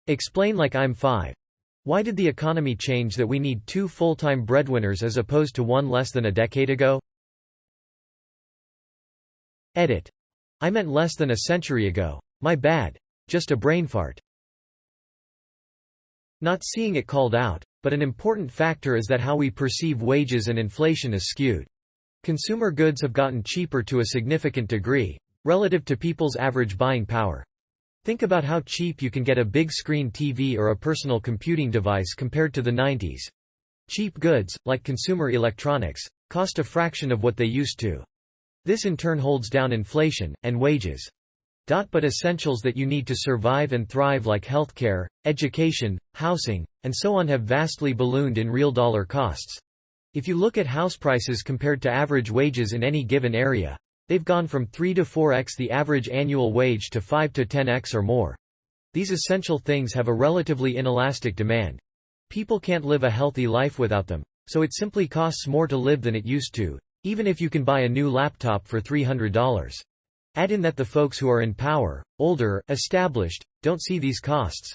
Explain like I'm 5. Why did the economy change that we need 2 full-time breadwinners as opposed to 1 less than a decade ago? Edit. I meant less than a century ago. My bad. Just a brain fart. Not seeing it called out, but an important factor is that how we perceive wages and inflation is skewed. Consumer goods have gotten cheaper to a significant degree, relative to people's average buying power. Think about how cheap you can get a big screen TV or a personal computing device compared to the 90s. Cheap goods, like consumer electronics, cost a fraction of what they used to. This in turn holds down inflation, and wages. But essentials that you need to survive and thrive like healthcare, education, housing, and so on have vastly ballooned in real dollar costs. If you look at house prices compared to average wages in any given area, they've gone from 3 to 4x the average annual wage to 5 to 10x or more. These essential things have a relatively inelastic demand. People can't live a healthy life without them, so it simply costs more to live than it used to, even if you can buy a new laptop for $300. Add in that the folks who are in power, older, established, don't see these costs.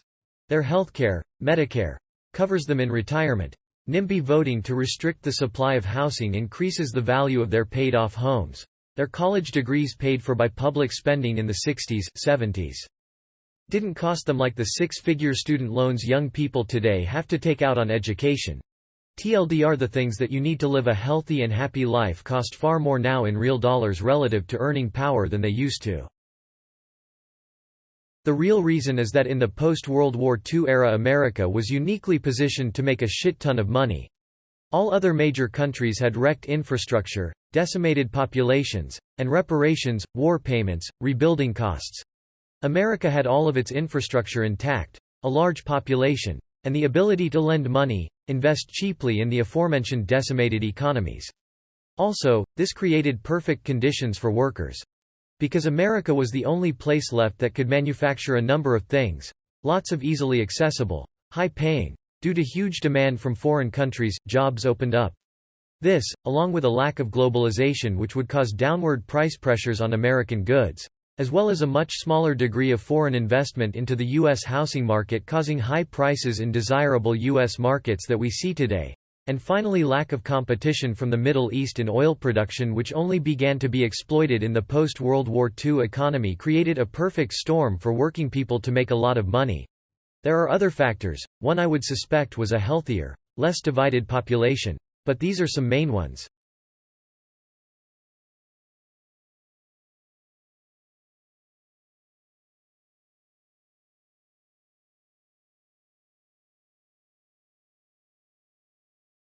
Their healthcare, Medicare, covers them in retirement. NIMBY voting to restrict the supply of housing increases the value of their paid-off homes. Their college degrees paid for by public spending in the 60s, 70s. Didn't cost them like the 6-figure student loans young people today have to take out on education. TLDR, the things that you need to live a healthy and happy life cost far more now in real dollars relative to earning power than they used to. The real reason is that in the post-World War II era America was uniquely positioned to make a shit ton of money. All other major countries had wrecked infrastructure, decimated populations, and reparations, war payments, rebuilding costs. America had all of its infrastructure intact, a large population, and the ability to lend money, invest cheaply in the aforementioned decimated economies. Also, this created perfect conditions for workers. Because America was the only place left that could manufacture a number of things, lots of easily accessible, high-paying. Due to huge demand from foreign countries, jobs opened up. This, along with a lack of globalization which would cause downward price pressures on American goods, as well as a much smaller degree of foreign investment into the U.S. housing market causing high prices in desirable U.S. markets that we see today, and finally lack of competition from the Middle East in oil production which only began to be exploited in the post-World War II economy created a perfect storm for working people to make a lot of money. There are other factors. One I would suspect was a healthier, less divided population, but these are some main ones.